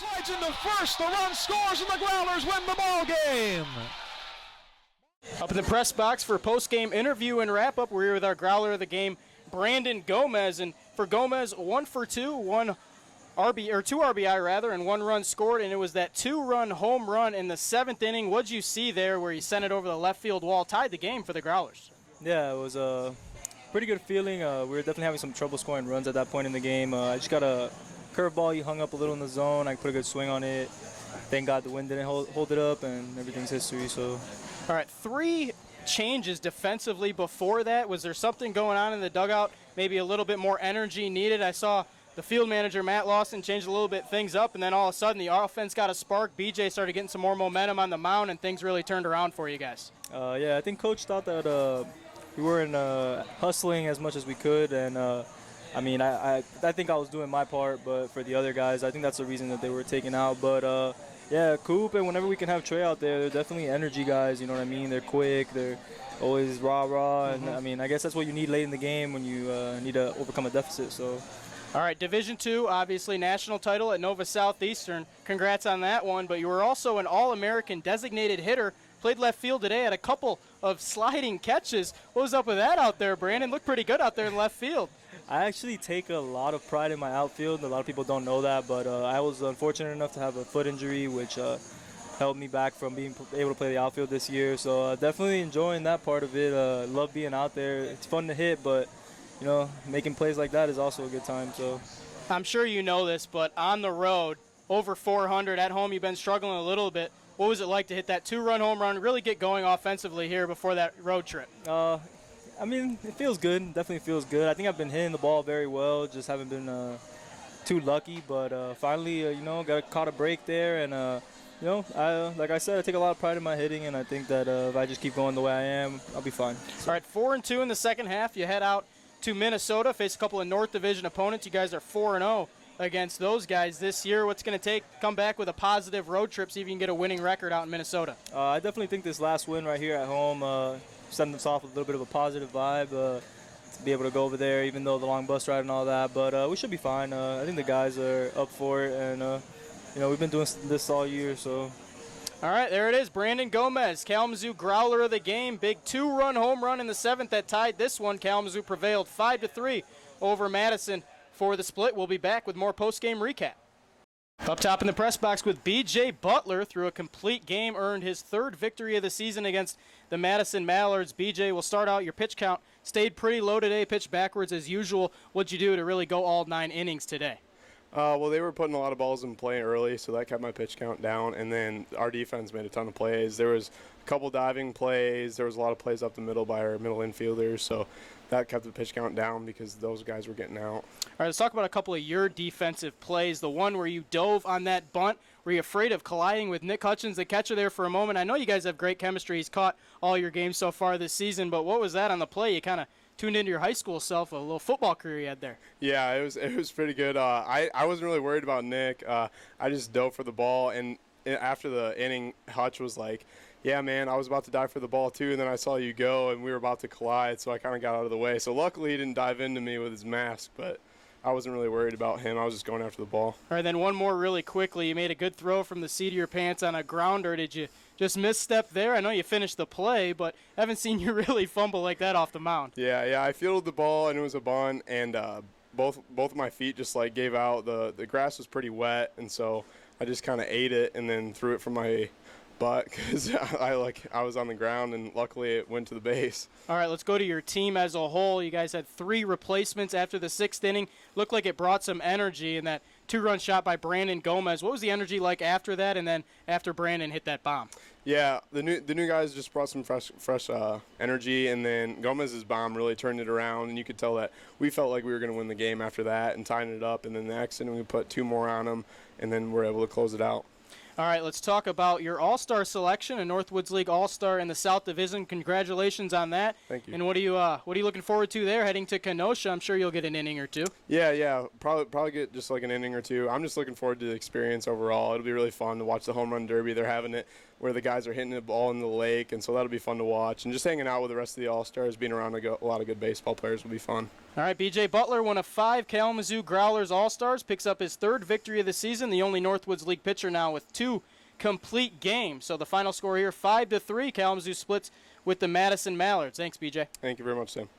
Slides into first. The run scores, and the Growlers win the ball game. Up in the press box for post-game interview and wrap-up, we're here with our Growler of the game, Brandon Gomez. And for Gomez, 1 for 2, two RBI rather, and 1 run scored. And it was that 2-run home run in the 7th inning. What'd you see there, where he sent it over the left field wall, tied the game for the Growlers? Yeah, it was a pretty good feeling. We were definitely having some trouble scoring runs at that point in the game. I just got a curveball. He hung up a little in the zone. I put a good swing on it. Thank God the wind didn't hold it up, and everything's history. So, all right, 3 changes defensively before that. Was there something going on in the dugout? Maybe a little bit more energy needed? I saw the field manager, Matt Lawson, changed a little bit things up, and then all of a sudden the offense got a spark. BJ started getting some more momentum on the mound, and things really turned around for you guys. Yeah, I think Coach thought that we weren't hustling as much as we could, and I mean, I think I was doing my part, but for the other guys, I think that's the reason that they were taken out. But yeah, Coop, and whenever we can have Trey out there, they're definitely energy guys, you know what I mean? They're quick, they're always rah-rah, and I mean, I guess that's what you need late in the game when you need to overcome a deficit. So. All right, Division II, obviously national title at Nova Southeastern. Congrats on that one, but you were also an All-American designated hitter. Played left field today, had a couple of sliding catches. What was up with that out there, Brandon? Looked pretty good out there in left field. I actually take a lot of pride in my outfield. A lot of people don't know that, but I was unfortunate enough to have a foot injury, which held me back from being able to play the outfield this year. So definitely enjoying that part of it. Love being out there. It's fun to hit, but you know, making plays like that is also a good time. So I'm sure you know this, but on the road, over 400 at home, you've been struggling a little bit. What was it like to hit that 2-run home run, really get going offensively here before that road trip? I mean, it feels good. Definitely feels good. I think I've been hitting the ball very well. Just haven't been too lucky. But finally, you know, caught a break there. And, you know, like I said, I take a lot of pride in my hitting. And I think that if I just keep going the way I am, I'll be fine. All right, 4-2 in the second half. You head out to Minnesota, face a couple of North Division opponents. You guys are 4-0 against those guys this year. What's going to take? Come back with a positive road trip, see if you can get a winning record out in Minnesota. I definitely think this last win right here at home sends us off with a little bit of a positive vibe to be able to go over there, even though the long bus ride and all that. But we should be fine. I think the guys are up for it, and you know, we've been doing this all year, so. All right, there it is. Brandon Gomez, Kalamazoo Growler of the game. Big 2-run home run in the 7th that tied this one. Kalamazoo prevailed 5-3 over Madison for the split. We'll be back with more post-game recap. Up top in the press box with B.J. Butler, through a complete game, earned his 3rd victory of the season against the Madison Mallards. B.J., will start out. Your pitch count stayed pretty low today, pitched backwards as usual. What'd you do to really go all 9 innings today? Well, they were putting a lot of balls in play early, so that kept my pitch count down. And then our defense made a ton of plays. There was a couple diving plays. There was a lot of plays up the middle by our middle infielders. So that kept the pitch count down because those guys were getting out. All right, let's talk about a couple of your defensive plays. The one where you dove on that bunt. Were you afraid of colliding with Nick Hutchins, the catcher, there for a moment? I know you guys have great chemistry. He's caught all your games so far this season, but what was that on the play? You kind of tuned into your high school self, a little football career you had there. Yeah, it was pretty good. I wasn't really worried about Nick. I just dove for the ball, and after the inning, Hutch was like, yeah, man, I was about to dive for the ball too, and then I saw you go, and we were about to collide, so I kind of got out of the way. So luckily he didn't dive into me with his mask, but I wasn't really worried about him. I was just going after the ball. All right, then one more really quickly. You made a good throw from the seat of your pants on a grounder. Did you just misstep there? I know you finished the play, but I haven't seen you really fumble like that off the mound. Yeah, I fielded the ball, and it was a bunt, and both of my feet just like gave out. The grass was pretty wet, and so I just kind of ate it and then threw it from my butt because I was on the ground, and luckily it went to the base. All right, let's go to your team as a whole. You guys had 3 replacements after the 6th inning. Looked like it brought some energy in that 2-run shot by Brandon Gomez. What was the energy like after that, and then after Brandon hit that bomb? Yeah, the new guys just brought some fresh energy, and then Gomez's bomb really turned it around, and you could tell that we felt like we were going to win the game after that and tying it up, and then the next inning we put 2 more on them, and then we're able to close it out. All right, let's talk about your All-Star selection, a Northwoods League All-Star in the South Division. Congratulations on that. Thank you. And what are you looking forward to there? Heading to Kenosha, I'm sure you'll get an inning or two. Yeah, probably get just like an inning or two. I'm just looking forward to the experience overall. It'll be really fun to watch the home run derby. They're having it where the guys are hitting the ball in the lake, and so that'll be fun to watch. And just hanging out with the rest of the All-Stars, being around a lot of good baseball players will be fun. All right, B.J. Butler, one of 5 Kalamazoo Growlers All-Stars, picks up his 3rd victory of the season, the only Northwoods League pitcher now with 2 complete games. So the final score here, 5-3, Kalamazoo splits with the Madison Mallards. Thanks, B.J. Thank you very much, Sam.